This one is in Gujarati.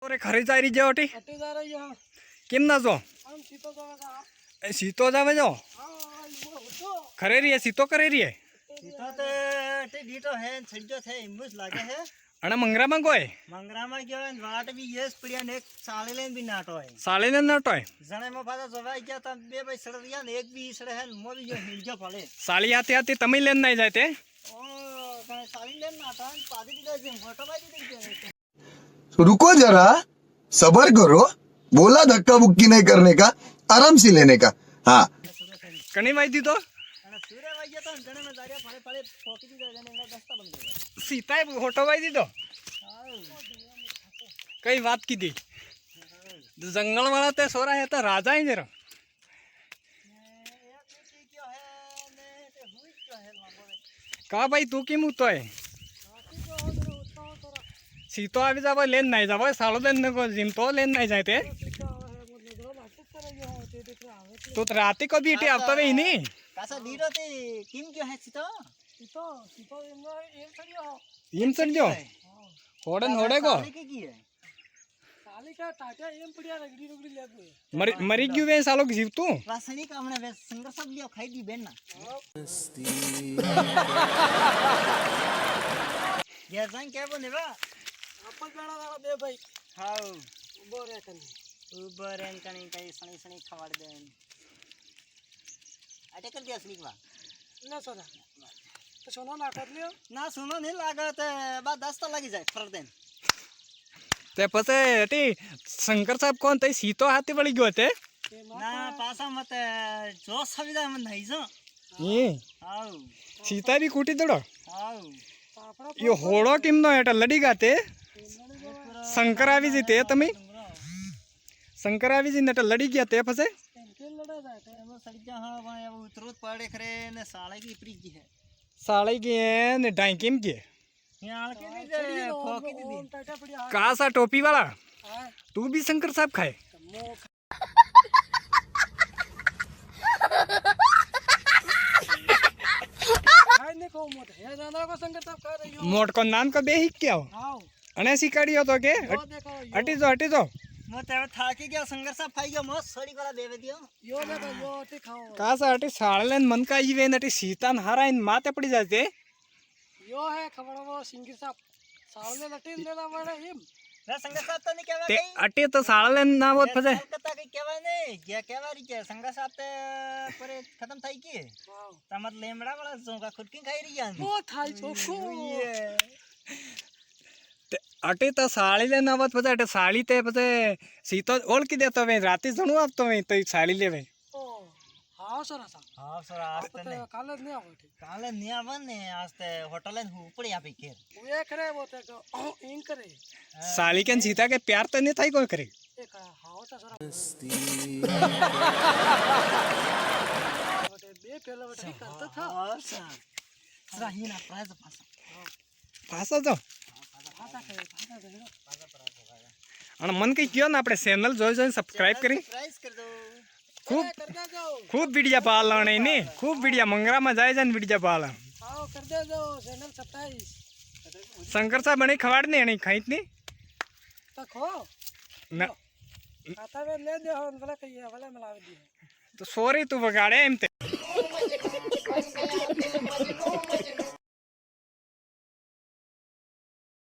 અરે ખરી જારી જે ઓટી કેમ ના જો સીતો જાવે જો ખરે રીએ સીતો કરે રીએ સીતો તે ડીટો હે છડ્જો થે ઇમુસ લાગે હે અને મંગરામાં કોઈ મંગરામાં ગયો ને વાટ બી યસ પડ્યા ને એક સાળી લઈને બી નાટો હે સાળી ને નટોય જણે મો પાછા જવાઈ ગયા તા બે ભાઈ સડ રહ્યા ને એક બી સડે હે મો બી ગયો હિલજો ફળે સાળી આતી આતી તમે લેન નહીં જાય તે ઓ કઈ સાળી લઈને નાટા પાડી દીધો છે ફોટો બાજી દીધી रुको जरा सबर करो बोला धक्का बुक्की नहीं करने का आराम से लेने का हाँ કણી વાઈ દીધો અને સૂર્ય વાઈ ગયા તા જણે મે જાર્યા ફળે ફળે ફોકી દીધો જણે એના દસ્તા બંધ કર્યા સીતાએ ફોટો વાઈ દીધો કઈ વાત કીધી જંગલ વાળા તે સોરા હે તો રાજા હે જરા કા ભાઈ તું કેમ ઉતોય સીતો આવી જાવ લેન નહીં જાવ સાલો દેન કો જીમ તો લેન નહીં જાય તે તો રાતે કો બીટી આવતો વે ની કાસા દીરો તે કેમ ગયો હે સીતો એમ સમજો હોડન હોડે કો કે કી હે મરી ગયું વે સાલો જીવતું રાસણી કામણે વે સંગર સબ લ્યો ખાઈ દી બેન ના યાર જાન કે બોને વા આપણ ગાડા વાળા બે ભાઈ હાઉ ઉભો રે કણી કઈ સણી સણી ખવાડ દે આટે કર દે અસલી વા ના સોના તો સોના ના કર લ્યો ના સોનો નહીં લાગત બા 10 તો લાગી જાય ફર દેન તે પછી હતી શંકર સાહેબ કોણ તે સીતો હાથી વળી ગયો તે ના પાસા મત જો સવિદા મન નહીં જો એ હાઉ સીતા બી કૂટી દડો હાઉ યો હોળો કેમ નો એટલે લડી ગાતે શંકર આવી જઈ તે તમે શંકર આવી જઈને એટલે લડી ગયા તે પછી ઉતરું પડે ખરે ને સાળે કી પ્રી જી હે સાળી ગયા ને ડાઈ કેમ કે યાર કે દીધે ફોકી દીધી કાસા ટોપી વાળા તું બી શંકર સાહેબ ખાય મોટ કો નાન કો બે ही क्या અને શીખાડ્યો તો કે હટી જો મો તે થાકી ગયા સંગર સાહેબ ખાઈ ગયો મો સોડી વાળા દેવે દિયો યો ને યો તે ખાઓ કાસા હટી સાળલેન મન કા ઈ વેન હટી સીતાન હારાઈન માતે પડી જાય તે યો હે ખબરવો સિંગર સાહેબ સાળલે લટીન દેલા વડે એમ રે સંગર સાહેબ તો ની કહેવા તે હટી તો સાળલેન ના હોત પછી કતા કઈ કહેવાય ને કે કહેવારી કે સંગર સાહેબ તે પરે ખતમ થઈ ગઈ તમાર લેમડા વાળા જોગા ખુટકી ખાઈ રહ્યા ઓ થાય છોકુ અટે તો સાળી લે ના હોત પછી અટે સાળી તે પછી સીતો ઓળખી દેતો વે રાતે જણું આપતો વે તો સાળી લેવે હા સર આસ્તે ને કાલે ન આવે કાલે ન આવે ને આસ્તે હોટલે ઉપડી આપી કે એ કરે વો તે ઇન કરે साली के सीता के प्यार तो नहीं था कोई करे हां तो सर बे पहले बटे करता था सर ही ना प्राइस पासा जो અને મન કઈ કયો ને આપણે ચેનલ જોઈ સબસ્ક્રાઇબ કરી ખૂબ વિડિયા પાલણ ને ખૂબ વિડિયા મંગરામાં જાય છે ને વિડિયા પાલણ આવો કર દેજો ચેનલ 27 શંકર સાહેબ બને ખવાડ ને એની ખાઈત ની તો ખો ના ખાતા વે લે દે હન ભલે કહીએ ભલે મલાવી દે તો સોરી તું બગાડે એમ તે